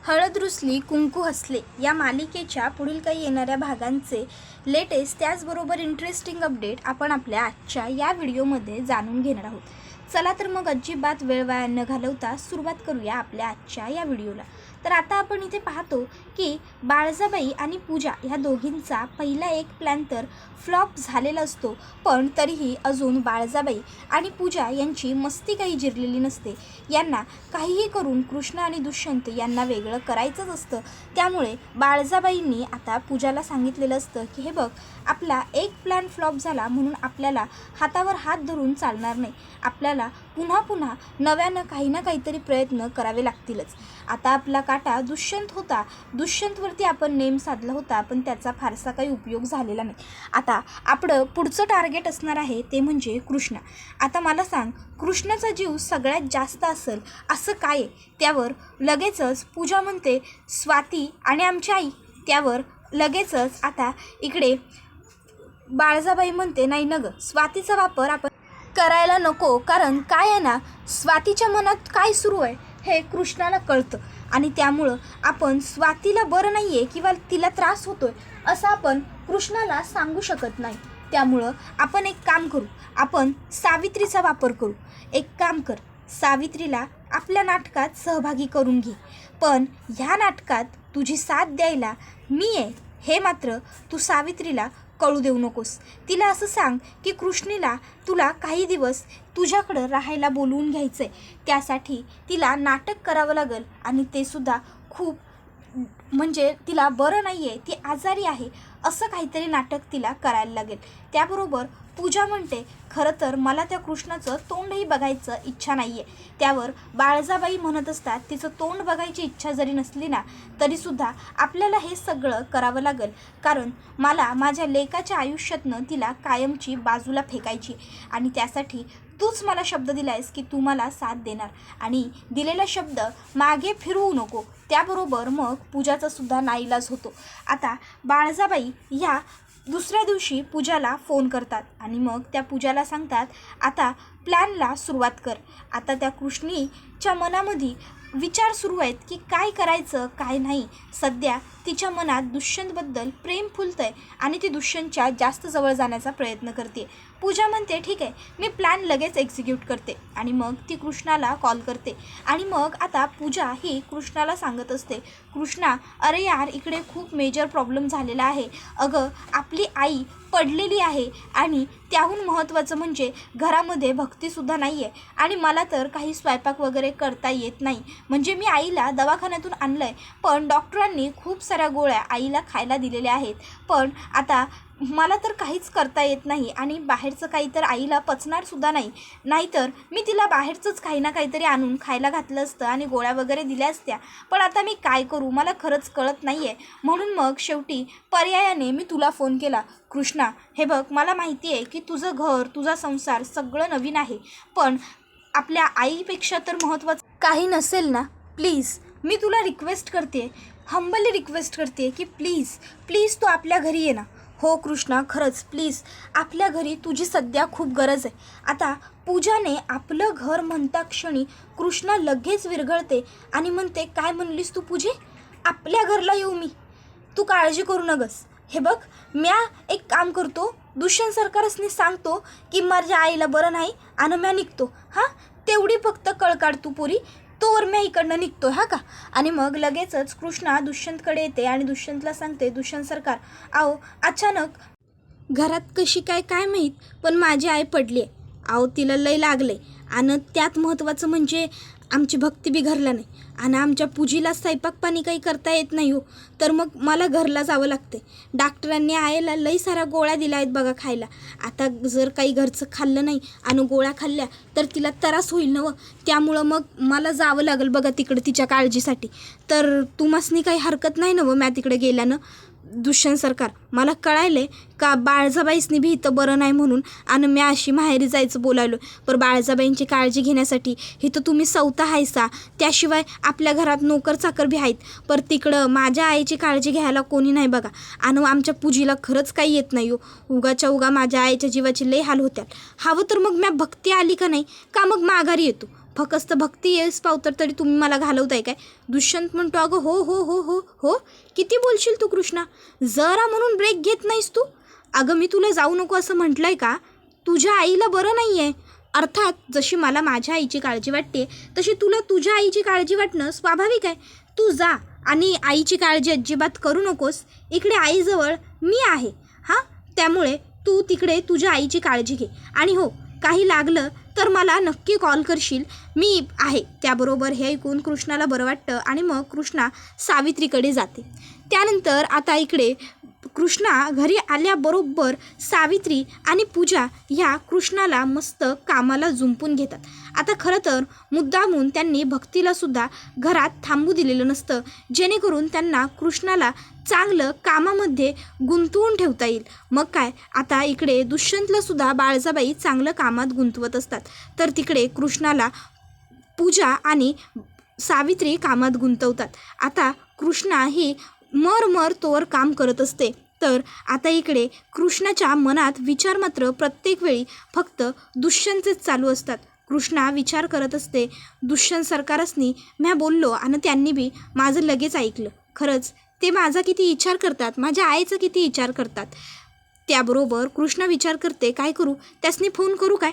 हळद रुसली कुंकू हसले या मालिकेच्या पुढील काही येणाऱ्या भागांचे लेटेस्ट त्याचबरोबर इंटरेस्टिंग अपडेट आपण आपल्या आजच्या या व्हिडिओमध्ये जाणून घेणार आहोत। चला तर मग अजिबात वेळ वाया न घालवता सुरुवात करूया आपल्या आजच्या या व्हिडिओला। तर आता आपण इथे पाहतो की बाळजाबाई आणि पूजा ह्या दोघींचा पहिला एक प्लॅन तर फ्लॉप झालेला असतो, पण तरीही अजून बाळजाबाई आणि पूजा यांची मस्ती काही जिरलेली नसते। यांना काहीही करून कृष्ण आणि दुष्यंत यांना वेगळं करायचंच असतं। त्यामुळे बाळजाबाईंनी आता पूजाला सांगितलेलं असतं की हे बघ, आपला एक प्लॅन फ्लॉप झाला म्हणून आपल्याला हातावर हात धरून चालणार नाही, आपल्याला पुन्हा पुन्हा नव्यानं काही ना काहीतरी प्रयत्न करावे लागतीलच। आता आपला काटा दुष्यंत होता, दुष्यंतवरती आपण नेम साधला होता, पण त्याचा फारसा काही उपयोग झालेला नाही। आता आपलं पुढचं टार्गेट असणार आहे ते म्हणजे कृष्ण। आता मला सांग, कृष्णाचा जीव सगळ्यात जास्त असेल असं काय? त्यावर लगेचच पूजा म्हणते स्वाती आणि आमची आई। त्यावर लगेचच आता इकडे बाळजाबाई म्हणते नाही न गं, स्वातीचा वापर आपण करायला नको, कारण काय आहे ना, स्वातीच्या मनात काय सुरू आहे हे कृष्णाला कळतं आणि त्यामुळं आपण स्वातीला बरं नाही आहे किंवा तिला त्रास होतोय असं आपण कृष्णाला सांगू शकत नाही। त्यामुळं आपण एक काम करू, आपण सावित्रीचा वापर करू। एक काम कर, सावित्रीला आपल्या नाटकात सहभागी करून घे, पण ह्या नाटकात तुझी साथ द्यायला मी आहे हे मात्र तू सावित्रीला कळू देऊ नकोस। तिला असं सांग की कृष्णीला तुला काही दिवस तुझ्याकडं राहायला बोलवून घ्यायचं आहे, त्यासाठी तिला नाटक करावं लागेल आणि ते सुद्धा खूप म्हणजे तिला बरं नाही आहे, ती आजारी आहे असं काहीतरी नाटक तिला करायला लागेल। त्याबरोबर पूजा म्हणते खरं तर मला त्या कृष्णाचं तोंडही बघायचं इच्छा नाही आहे। त्यावर बाळजाबाई म्हणत असतात तिचं तोंड बघायची इच्छा जरी नसली ना तरीसुद्धा आपल्याला हे सगळं करावं लागेल, कारण मला माझ्या लेकाच्या आयुष्यातनं तिला कायमची बाजूला फेकायची आणि त्यासाठी तूच मला शब्द दिलायस की तू मला साथ देणार आणि दिलेला शब्द मागे फिरवू नको। त्याबरोबर मग पूजाचा सुद्धा नाईलाज होतो। आता बाळजाबाई ह्या दुसऱ्या दिवशी पूजाला फोन करतात आणि मग त्या पूजाला सांगतात आता प्लॅनला सुरुवात कर। आता त्या कृष्णीच्या मनामध्ये विचार सुरू आहेत की काय करायचं काय नाही। सध्या तिच्या मनात दुष्यंतबद्दल प्रेम फुलतंय आणि ती दुष्यंतच्या जास्त जवळ जाण्याचा प्रयत्न करते। पूजा म्हणते ठीक आहे, मी प्लॅन लगेच एक्झिक्यूट करते आणि मग ती कृष्णाला कॉल करते आणि मग आता पूजा ही कृष्णाला सांगत असते कृष्णा, अरे यार इकडे खूप मेजर प्रॉब्लेम झालेला आहे, अगं आपली आई पडलेली आहे आणि त्याहून महत्त्वाचं म्हणजे घरामध्ये भक्तीसुद्धा नाही आहे आणि मला तर काही स्वयंपाक वगैरे करता येत नाही। म्हणजे मी आईला दवाखान्यातून आणलं आहे, पण डॉक्टरांनी खूप साऱ्या गोळ्या आईला खायला दिलेल्या आहेत, पण आता मला तर काहीच करता येत नाही आणि बाहेरचं काही तर आईला पचणारसुद्धा नाही, नाहीतर मी तिला बाहेरचंच काही ना काहीतरी आणून खायला घातलं असतं आणि गोळ्या वगैरे दिल्या असत्या, पण आता मी काय करू मला खरंच कळत नाही आहे। म्हणून मग शेवटी पर्यायाने मी तुला फोन केला। कृष्णा हे बघ, मला माहिती आहे की तुझं घर तुझा संसार सगळं नवीन आहे, पण आपल्या आईपेक्षा तर महत्त्वाचं काही नसेल ना। प्लीज मी तुला रिक्वेस्ट करते, हंबली रिक्वेस्ट करते की प्लीज प्लीज तू आपल्या घरी ये ना। हो कृष्णा, खरंच प्लीज आपल्या घरी तुझी सध्या खूप गरज आहे। आता पूजाने आपलं घर म्हणता क्षणी कृष्णा लगेच विरघळते आणि म्हणते काय म्हणलीस तू पूजे, आपल्या घरला येऊ मी? तू काळजी करू नगस, हे बघ म्या एक काम करतो, दुष्यंत सरकारसनी सांगतो की माझ्या आईला बरं नाही आणि म्या निघतो, हां तेवढी फक्त कळ काढ तू पुरी, तोवर मी इकडनं निघतो हा का। आणि मग लगेचच कृष्णा दुष्यंतकडे येते आणि दुष्यंतला सांगते दुष्यंत सरकार, अहो अचानक घरात कशी काय काय माहीत पण माझी आई पडली आहे, अहो तिला लय लागले आणि त्यात महत्त्वाचं म्हणजे आमची भक्ती बिघरला नाही आणि आमच्या पूजीला स्वयंपाक पाणी काही करता येत नाही हो, तर मग मला घरला जावं लागते। डॉक्टरांनी आईला लई साऱ्या गोळ्या दिल्या आहेत बघा खायला, आता जर काही घरचं खाल्लं नाही आणि गोळ्या खाल्ल्या तर तिला त्रास होईल ना, त्यामुळं मग मला जावं लागेल बघा तिकडे तिच्या काळजीसाठी। तर तुम्हासनी काही हरकत नाही ना व म्या तिकडे गेल्यानं? दुष्यंत सरकार, मला कळायलं आहे का बाळजाबाईसनी बी इथं बरं नाही म्हणून आणि मी अशी माहेरी जायचं बोलावलं, पण बाळजाबाईंची काळजी घेण्यासाठी इथं तुम्ही सौता हायसा, त्याशिवाय आपल्या घरात नोकर चाकर बी आहेत, पर तिकडं माझ्या आईची काळजी घ्यायला कोणी नाही बघा आणि आमच्या पूजीला खरंच काही येत नाही हो, उगाच्या उगा माझ्या आईच्या जीवाची लई हाल होत्यात। हवं तर मग म्या भक्ती आली का नाही का मग माघारी येतो, फक्त भक्ती येस पावतर तरी तुम्ही मला घालवताय काय? दुष्यंत म्हणतो, अगं हो हो हो हो हो, किती बोलशील तू कृष्णा, जरा म्हणून ब्रेक घेत नाहीस तू. अगं मी तुला जाऊ नको असं म्हटलंय का? तुझ्या आईला बरं नाही आहे. अर्थात जशी मला माझ्या आईची काळजी वाटते तशी तुला तुझ्या आईची काळजी वाटणं स्वाभाविक आहे. तू जा आणि आईची काळजी अजिबात करू नकोस. इकडे आईजवळ मी आहे हां, त्यामुळे तू तिकडे तुझ्या आईची काळजी घे. आणि हो, काही लागलं तर मला नक्की कॉल करशील, मी आहे. त्याबरोबर हे ऐकून कृष्णाला बरं वाटतं आणि मग कृष्णा सावित्रीकडे जाते. त्यानंतर आता इकडे कृष्णा घरी आल्याबरोबर सावित्री आणि पूजा ह्या कृष्णाला मस्त कामाला जुंपून घेतात. आता खरं तर मुद्दामून त्यांनी भक्तीलासुद्धा घरात थांबू दिलेलं नसतं, जेणेकरून त्यांना कृष्णाला चांगलं कामामध्ये गुंतवून ठेवता येईल. मग काय, आता इकडे दुष्यंतलासुद्धा बाळजाबाई चांगलं कामात गुंतवत असतात, तर तिकडे कृष्णाला पूजा आणि सावित्री कामात गुंतवतात. आता कृष्णा ही मर तोवर काम करत असते. तर आता इकडे कृष्णाच्या मनात विचार मात्र प्रत्येक वेळी फक्त दुष्यंतचेच चालू असतात. कृष्णा विचार करत असते, दुष्यंत सरकारसनी म्या बोललो आणि त्यांनी बी माझं लगेच ऐकलं. खरंच ते माझा किती विचार करतात, माझ्या आईचा किती विचार करतात. त्याबरोबर कृष्णा विचार करते, काय करू, त्यासनी फोन करू काय?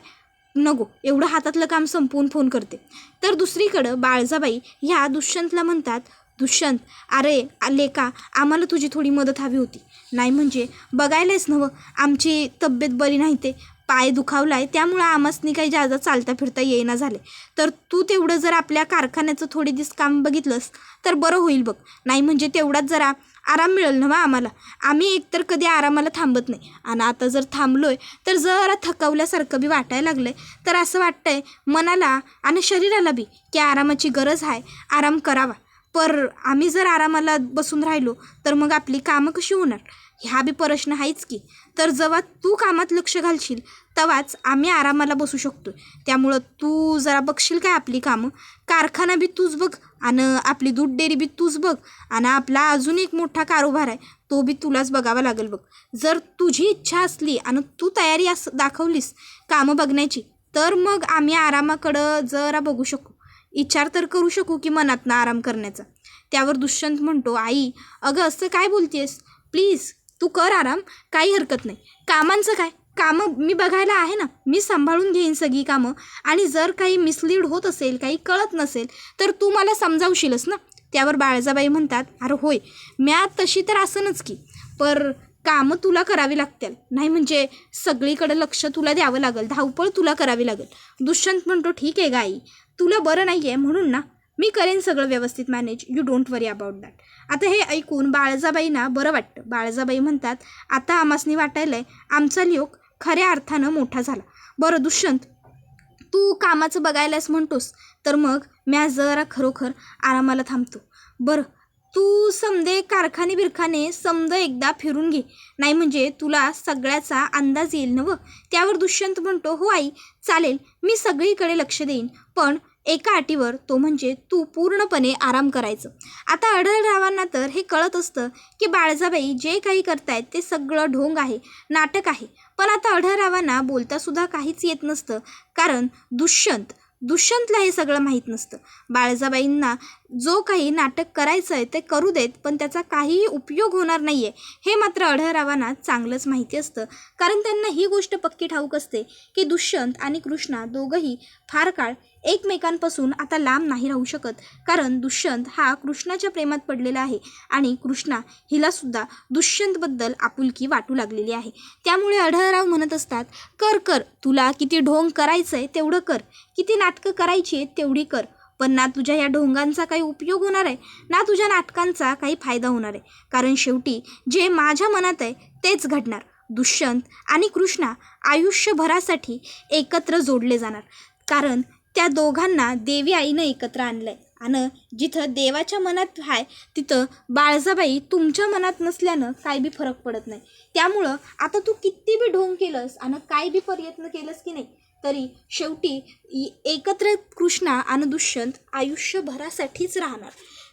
नको, एवढं हातातलं काम संपवून फोन करते. तर दुसरीकडं बाळजाबाई ह्या दुष्यंतला म्हणतात, दुष्यंत अरे लेका, आम्हाला तुझी थोडी मदत हवी होती. नाही म्हणजे बघायलाच नवं, आमची तब्येत बरी नाही, ते पाय दुखावलाय, त्यामुळं आम्हासनी काही जादा चालता फिरता येईना झाले. तर तू तेवढं जर आपल्या कारखान्याचं थोडी दिवस काम बघितलंस तर बरं होईल बघ. नाही म्हणजे तेवढाच जरा आराम मिळेल ना आम्हाला. आम्ही एकतर कधी आरामाला थांबत नाही आणि आता जर थांबलोय तर जरा थकवल्यासारखं बी वाटायला लागलं आहे. तर असं वाटतंय मनाला आणि शरीराला बी की आरामाची गरज आहे, आराम करावा. पर आम्ही जर आरामाला बसून राहिलो तर मग आपली कामं कशी होणार, ह्या बी प्रश्न आहेच की. तर जेव्हा तू कामात लक्ष घालशील तेव्हाच आम्ही आरामाला बसू शकतो. त्यामुळं तू जरा बघशील काय आपली कामं, कारखाना बी तूच बघ आणि आपली दूध डेअरी बी तूच बघ आणि आपला अजून एक मोठा कारोबार आहे तो बी तुलाच बघावा लागेल बघ. जर तुझी इच्छा असली आणि तू तयारी दाखवलीस कामं बघण्याची तर मग आम्ही आरामाकडं जरा बघू शकू, विचार तर करू शकू की मनातनं आराम करण्याचा. त्यावर दुष्यंत म्हणतो, आई अगं असं काय बोलतेस, प्लीज तू कर आराम, काही हरकत नाही. कामांचं काय, कामं मी बघायला आहे ना, मी सांभाळून घेईन सगळी कामं. आणि जर काही मिसलीड होत असेल, काही कळत नसेल तर तू मला समजावशीलच ना. त्यावर बाळजाबाई म्हणतात, अरे होय, म्या तशी तर असनच की, पर कामं तुला करावी लागतील. नाही म्हणजे सगळीकडे लक्ष तुला द्यावं लागेल, धावपळ तुला करावी लागेल. दुष्यंत म्हणतो, ठीक आहे गाई, तुला बरं नाही आहे म्हणून ना मी करेन सगळं व्यवस्थित manage, you don't worry about that. आता हे ऐकून बाळजाबाईंना बरं वाटतं. बाळजाबाई म्हणतात, आता आम्हासनी वाटायलंय आमचा लोक खऱ्या अर्थानं मोठा झाला. बरं दुष्यंत, तू कामाचं बघायलाच म्हणतोस तर मग म्या जरा खरोखर आरामाला थांबतो. बरं तू समदे कारखाने बिरखाने समजा एकदा फिरून घे, नाही म्हणजे तुला सगळ्याचा अंदाज येईल नवं. त्यावर दुष्यंत म्हणतो, हो आई चालेल, मी सगळीकडे लक्ष देईन, पण एका अटीवर, तो म्हणजे तू पूर्णपणे आराम करायचं. आता आढळरावांना तर हे कळत असतं की बाळजाबाई जे काही करतायत ते सगळं ढोंग आहे, नाटक आहे. पण आता आढळरावांना बोलतासुद्धा काहीच येत नसतं, कारण दुष्यंतला हे सगळं माहीत नसतं. बाळजाबाईंना जो काही नाटक करायचं आहे ते करू देत, पण त्याचा काहीही उपयोग होणार नाही आहे हे मात्र आढळरावांना चांगलंच माहिती असतं. कारण त्यांना ही गोष्ट पक्की ठाऊक असते की दुष्यंत आणि कृष्णा दोघंही फार काळ एकमेकांपासून आता लांब नाही राहू शकत. कारण दुष्यंत हा कृष्णाच्या प्रेमात पडलेला आहे आणि कृष्णा हिलासुद्धा दुष्यंतबद्दल आपुलकी वाटू लागलेली आहे. त्यामुळे आढळराव म्हणत असतात, कर तुला किती ढोंग करायचं आहे तेवढं कर, किती नाटकं करायची आहेत तेवढी कर, पण ना तुझ्या या ढोंगांचा काही उपयोग होणार आहे ना तुझ्या नाटकांचा काही फायदा होणार आहे. कारण शेवटी जे माझ्या मनात आहे तेच घडणार. दुष्यंत आणि कृष्णा आयुष्यभरासाठी एकत्र जोडले जाणार, कारण त्या दोघांना देवी आईनं एकत्र आणलं आहे. आणि जिथं देवाच्या मनात आहे तिथं बाळजाबाई तुमच्या मनात नसल्यानं काय बी फरक पडत नाही. त्यामुळं आता तू किती बी ढोंग केलंस आणि काय बी प्रयत्न केलंस की नाही, तरी शेवटी एकत्र कृष्णा आणि दुष्यंत आयुष्यभरासाठीच राहणार.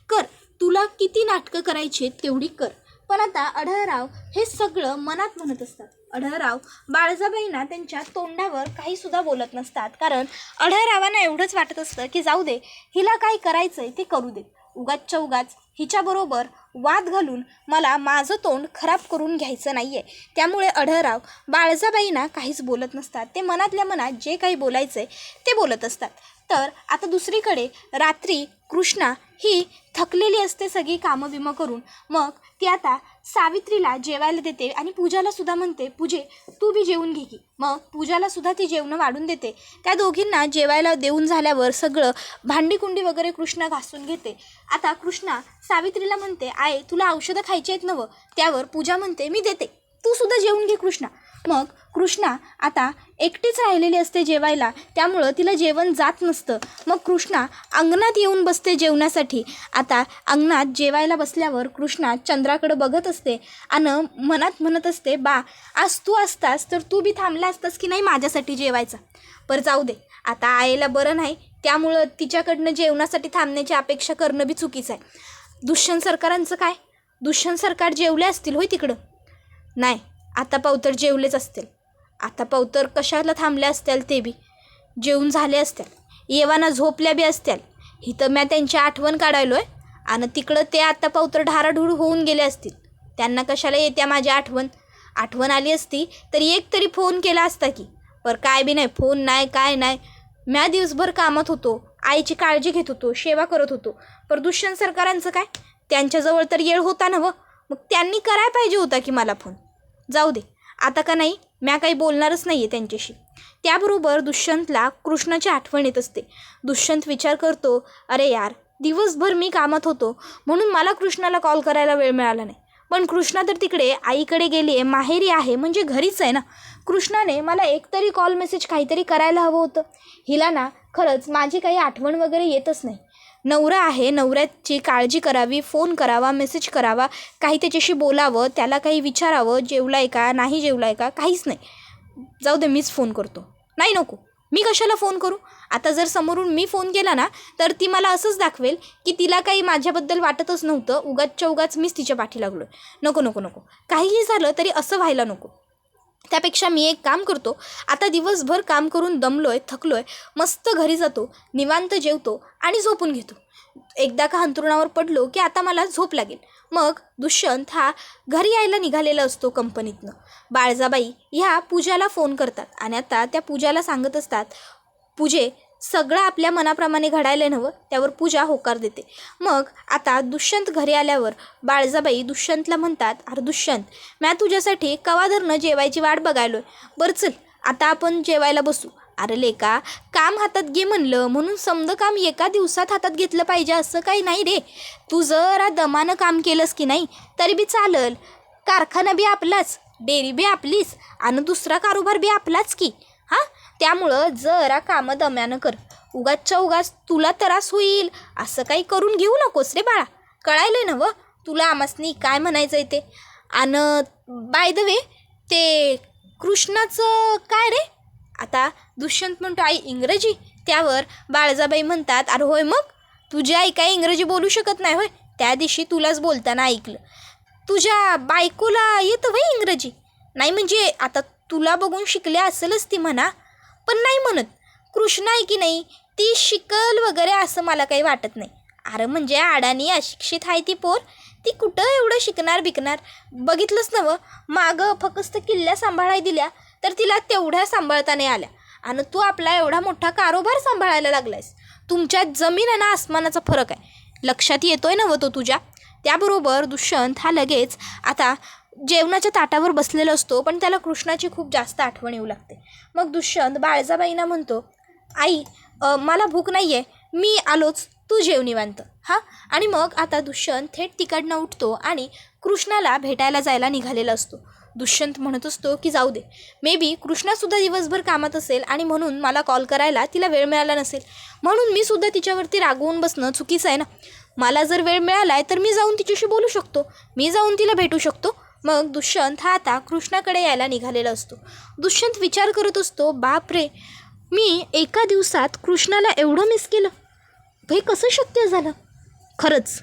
कर, तुला किती नाटकं करायची तेवढी कर. पण आता आढळराव हे सगळं मनात म्हणत असतात. आढळराव बाळजाबाईंना त्यांच्या तोंडावर काही सुद्धा बोलत नसतात, कारण आढळरावांना एवढंच वाटत असतं की जाऊ दे, हिला काय करायचंय ते करू दे, उगाचच्या उगाच हिच्याबरोबर वाद घालून मला माझं तोंड खराब करून घ्यायचं नाही आहे. त्यामुळे आढळराव बाळजाबाईंना काहीच बोलत नसतात. ते मनातल्या मनात जे काही बोलायचं आहे ते बोलत असतात. तर आता दुसरीकडे रात्री कृष्णा ही थकलेली असते सगळी कामं बिमं करून. मग ती आता सावित्रीला जेवायला देते आणि पूजाला सुद्धा म्हणते, पूजे तू बी जेवून घे की. मग पूजाला सुद्धा ती जेवणं वाढून देते. त्या दोघींना जेवायला देऊन झाल्यावर सगळं भांडीकुंडी वगैरे कृष्णा घासून घेते. आता कृष्णा सावित्रीला म्हणते, आय तुला औषधं खायची आहेत नवं. त्यावर पूजा म्हणते, मी देते, तू सुद्धा जेवून घे कृष्णा. मग कृष्णा आता एकटीच राहिलेली असते जेवायला, त्यामुळं तिला जेवण जात नसतं. मग कृष्णा अंगणात येऊन बसते जेवणासाठी. आता अंगणात जेवायला बसल्यावर कृष्णा चंद्राकडे बघत असते आणि मनात म्हणत असते, बा आज तू असतास तर तू बी थांबला असतास की नाही माझ्यासाठी जेवायचा. पर जाऊ दे, आता आईला बरं नाही, त्यामुळं तिच्याकडनं जेवणासाठी थांबण्याची अपेक्षा करणं बी चुकीचं आहे. दुष्यंत सरकारांचं काय? दुष्यंत सरकार जेवले असतील होय तिकडं? नाही, आता पावतर जेवलेच असतील. आता पावतर कशाला थांबल्या असतील, ते बी जेवून झाले असतील, येवाना झोपल्या बी असतील. इथं मी त्यांची आठवण काढायलो आहे आणि तिकडं ते आता पावतर ढाराढूळ होऊन गेले असतील. त्यांना कशाला येत्या माझी आठवण आली असती तर एक तरी फोन केला असता की. पर काय बी नाही, फोन नाही, काय नाही. म्या दिवसभर कामात होतो, आईची काळजी घेत होतो, सेवा करत होतो. पर दुष्यंत सरकारांचं काय? त्यांच्याजवळ तर येळ होता ना मग त्यांनी करायला पाहिजे होता की मला फोन. जाऊ दे, आता का नाही, म्या काही बोलणारच नाही आहे त्यांच्याशी. त्याबरोबर दुष्यंतला कृष्णाची आठवण येत असते. दुष्यंत विचार करतो, अरे यार, दिवसभर मी कामात होतो म्हणून मला कृष्णाला कॉल करायला वेळ मिळाला नाही. पण कृष्णा तर तिकडे आईकडे गेली आहे, माहेरी आहे, म्हणजे घरीच आहे ना. कृष्णाने मला एकतरी कॉल मेसेज काहीतरी करायला हवं होतं. हिला ना खरंच माझी काही आठवण वगैरे येतच नाही. नवरा आहे, नवऱ्याची काळजी करावी, फोन करावा, मेसेज करावा, काही त्याच्याशी बोलावं, त्याला काही विचारावं, जेवलाय का, नाही जेवलाय का, काहीच नाही. जाऊ दे, मीच फोन करतो. नाही, नको, मी कशाला फोन करू. आता जर समोरून मी फोन केला ना तर ती मला असंच दाखवेल की तिला काही माझ्याबद्दल वाटतच नव्हतं, उगाचच्या उगाच मीच तिच्या पाठी लागलो. नको नको नको, काहीही झालं तरी असं व्हायला नको. त्यापेक्षा मी एक काम करतो, आता दिवसभर काम करून दमलोय, थकलोय, मस्त घरी जातो, निवांत जेवतो आणि झोपून घेतो. एकदा का अंथरुणावर पडलो की आता मला झोप लागेल. मग दुष्यंत हा घरी यायला निघालेला असतो कंपनीतनं. बाळजाबाई ह्या पूजाला फोन करतात आणि आता त्या पूजाला सांगत असतात, पूजे सगळं आपल्या मनाप्रमाणे घडायला नवं. त्यावर पूजा होकार देते. मग आता दुष्यंत घरी आल्यावर बाळजाबाई दुष्यंतला म्हणतात, अरे दुष्यंत, म्या तुझ्यासाठी कवाधरनं जेवायची वाट बघायलोय. बरं चल, आता आपण जेवायला बसू. अरे लेका, काम हातात घे म्हणलं म्हणून समदं काम एका दिवसात हातात घेतलं पाहिजे असं काही नाही रे. तू जरा दमानं काम केलंस की नाही तरी बी चालल. कारखाना बी आपलाच, डेअरी बी आपलीच आणि दुसरा कारोबार बी आपलाच की. हां, त्यामुळं जरा कामं दम्यानं कर. उगाचच्या उगाच तुला त्रास होईल असं काही करून घेऊ नकोस रे बाळा. कळायलं ना व तुला आमासनी काय म्हणायचं आहे ते. आणि बाय द वे, ते कृष्णाचं काय रे? आता दुष्यंत म्हणतो, आई इंग्रजी. त्यावर बाळजाबाई म्हणतात, अरे होय, मग तुझी आई काय इंग्रजी बोलू शकत नाही होय? त्या दिवशी तुलाच बोलताना ऐकलं. तुझ्या बायकोला येतं होय इंग्रजी? नाही म्हणजे आता तुला बघून शिकले असेलच ती म्हणा, पण नाही म्हणत. कृष्णा आहे की नाही, ती शिकल वगैरे असं मला काही वाटत नाही. अरे म्हणजे अडाणी अशिक्षित आहे ती पोर, ती कुठं एवढं शिकणार बिकणार. बघितलंच नवं, मागं फक्त किल्ल्या सांभाळाय दिल्या तर तिला तेवढ्या सांभाळता नाही आल्या आणि तू आपला एवढा मोठा कारोबार सांभाळायला लागलायस. तुमच्यात जमीन आणि आसमानाचा फरक आहे, लक्षात येतोय नवं तो तुझ्या. त्याबरोबर दुष्यंत हा लगेच आता जेवणाच्या ताटावर बसलेला असतो, पण त्याला कृष्णाची खूप जास्त आठवण येऊ लागते. मग दुष्यंत बाळजाबाईंना म्हणतो, आई मला भूक नाही आहे, मी आलोच, तू जेव निवांत. हां, आणि मग आता दुष्यंत थेट तिकडनं उठतो आणि कृष्णाला भेटायला जायला निघालेला असतो. दुष्यंत म्हणत असतो की जाऊ दे, मे बी कृष्णासुद्धा दिवसभर कामात असेल आणि म्हणून मला कॉल करायला तिला वेळ मिळाला नसेल, म्हणून मी सुद्धा तिच्यावरती रागवून बसणं चुकीचं आहे ना. मला जर वेळ मिळाला आहे तर मी जाऊन तिच्याशी बोलू शकतो, मी जाऊन तिला भेटू शकतो. मग दुष्यंत हा आता कृष्णाकडे यायला निघालेला असतो. दुष्यंत विचार करत असतो, बाप रे, मी एका दिवसात कृष्णाला एवढं मिस केलं, हे कसं शक्य झालं. खरंच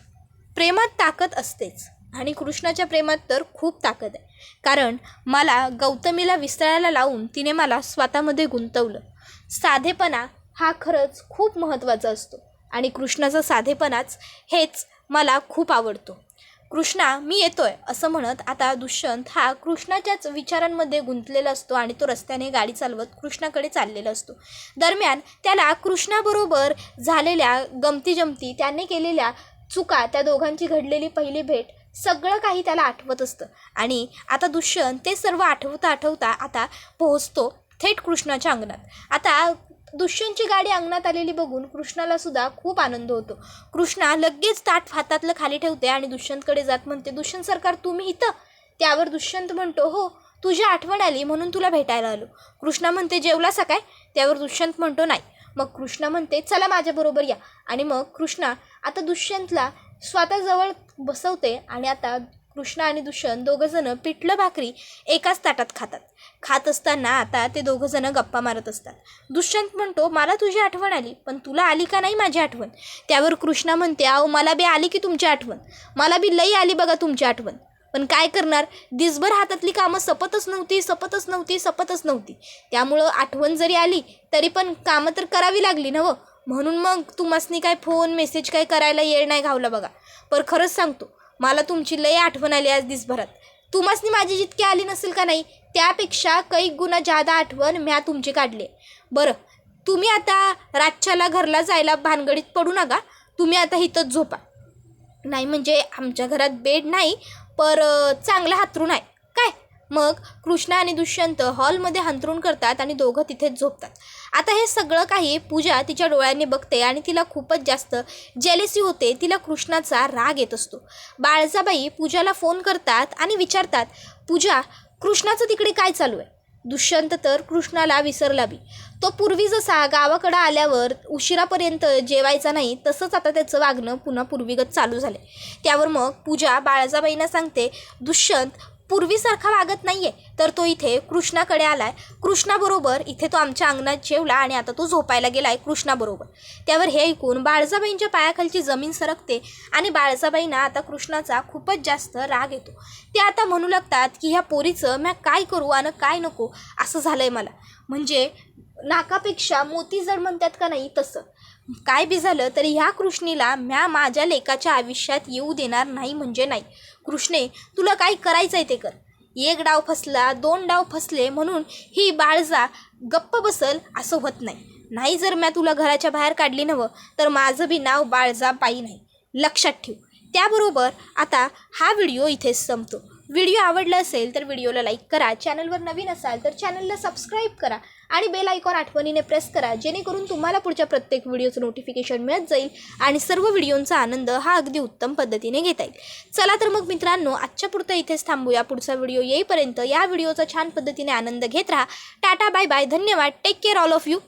प्रेमात ताकद असतेच आणि कृष्णाच्या प्रेमात तर खूप ताकद आहे. कारण मला गौतमीला विसरायला लावून तिने मला स्वतःमध्ये गुंतवलं. साधेपणा हा खरंच खूप महत्त्वाचा असतो आणि कृष्णाचा साधेपणाच हेच मला खूप आवडतो. कृष्णा मी येतोय असं म्हणत आता दुष्यंत हा कृष्णाच्याच विचारांमध्ये गुंतलेला असतो आणि तो रस्त्याने गाडी चालवत कृष्णाकडे चाललेला असतो. दरम्यान त्याला कृष्णाबरोबर झालेल्या गमती त्याने केलेल्या चुका, त्या दोघांची घडलेली पहिली भेट सगळं काही त्याला आठवत असतं आणि आता दुष्यंत ते सर्व आठवता आता पोहोचतो थेट कृष्णाच्या अंगणात. आता दुष्यंतची गाडी अंगणात आलेली बघून कृष्णाला सुद्धा खूप आनंद होतो. कृष्णा लगेच ताट हातातलं खाली ठेवते आणि दुष्यंतकडे जात म्हणते, दुष्यंत सरकार तुम्ही इथं? त्यावर दुष्यंत म्हणतो, हो तुझी आठवण आली म्हणून तुला भेटायला आलो. कृष्णा म्हणते, जेवलासा काय? त्यावर दुष्यंत म्हणतो, नाही. मग कृष्णा म्हणते, चला माझ्याबरोबर या. आणि मग कृष्णा आता दुष्यंतला स्वतःजवळ बसवते आणि आता कृष्णा आणि दुष्यंत दोघंजणं पिठलं भाकरी एकाच ताटात खात असताना आता ते दोघंजणं गप्पा मारत असतात. दुष्यंत म्हणतो, मला तुझी आठवण आली, पण तुला आली का नाही माझी आठवण? त्यावर कृष्णा म्हणते, अहो मला बी आली की तुमची आठवण, मला बी लई आली बघा तुमची आठवण, पण काय करणार, दिसभर हातातली कामं सपतच नव्हती. त्यामुळं आठवण जरी आली तरी पण कामं तर करावी लागली ना. म्हणून मग तुम्हासनी काय फोन मेसेज काय करायला येळ नाही घावला बघा. पण खरंच सांगतो, मला तुमची लई आठवण आली आज दिसभरात. तुम्हासनी माझी जितकी आली नसेल का नाही, त्यापेक्षा कैक गुणा जादा आठवण म्या तुमची काढली. बरं, तुम्ही आता रातच्याला घरला जायला भानगडीत पडू नका, तुम्ही आता इथंच झोपा. नाही म्हणजे आमच्या घरात बेड नाही, पर चांगला हातरून आहे काय. मग कृष्णा आणि दुष्यंत हॉलमध्ये हांतरून करतात आणि दोघं तिथेच झोपतात. आता हे सगळं काही पूजा तिच्या डोळ्यांनी बघते आणि तिला खूपच जास्त जेलेसी होते. तिला कृष्णाचा राग येत असतो. बाळजाबाई पूजाला फोन करतात आणि विचारतात, पूजा कृष्णाचं तिकडे काय चालू आहे? दुष्यंत तर कृष्णाला विसरला बी. तो पूर्वी जसा गावाकडं आल्यावर उशिरापर्यंत जेवायचा नाही, तसंच आता त्याचं वागणं पुन्हा पूर्वीगत चालू झालं. त्यावर मग पूजा बाळजाबाईंना सांगते, दुष्यंत पूर्वीसारखा वागत नाही आहे, तर तो इथे कृष्णाकडे आला आहे, कृष्णाबरोबर इथे तो आमच्या अंगणात जेवला आणि आता तो झोपायला गेला आहे कृष्णाबरोबर. त्यावर हे ऐकून बाळजाबाईंच्या पायाखालची जमीन सरकते आणि बाळजाबाईंना आता कृष्णाचा खूपच जास्त राग येतो. ते आता म्हणू लागतात की ह्या पोरीचं म्या काय करू आणि काय नको असं झालं आहे मला. म्हणजे नाकापेक्षा मोती जड म्हणतात का नाही, तसं काय बी झालं तरी ह्या कृष्णीला म्या माझ्या लेकाच्या आयुष्यात येऊ देणार नाही म्हणजे नाही. कृष्णे तुला काय करायचं आहे ते कर. एक डाव फसला, 2 डाव फसले म्हणून ही बाळजा गप्प बसल असं होत नाही. जर म्या तुला घराच्या बाहेर काढली नवं तर माझं बी नाव बाळजाबाई नाही, लक्षात ठेव. त्याबरोबर आता हा व्हिडिओ इथेच संपतो. व्हिडिओ आवडला असेल तर व्हिडिओला लाईक करा, चॅनलवर नवीन असाल तर चॅनलला सबस्क्राईब करा आणि बेल आयकॉन आठवणीने प्रेस करा, जेणेकरून तुम्हाला पुढच्या प्रत्येक व्हिडिओचं नोटिफिकेशन मिळत जाईल आणि सर्व व्हिडिओंचा आनंद हा अगदी उत्तम पद्धतीने घेता येईल. चला तर मग मित्रांनो, आजच्या पुरतं इथेच थांबूया. पुढचा व्हिडिओ येईपर्यंत या व्हिडिओचा छान पद्धतीने आनंद घेत राहा. टाटा, बाय बाय, धन्यवाद, take care all of you.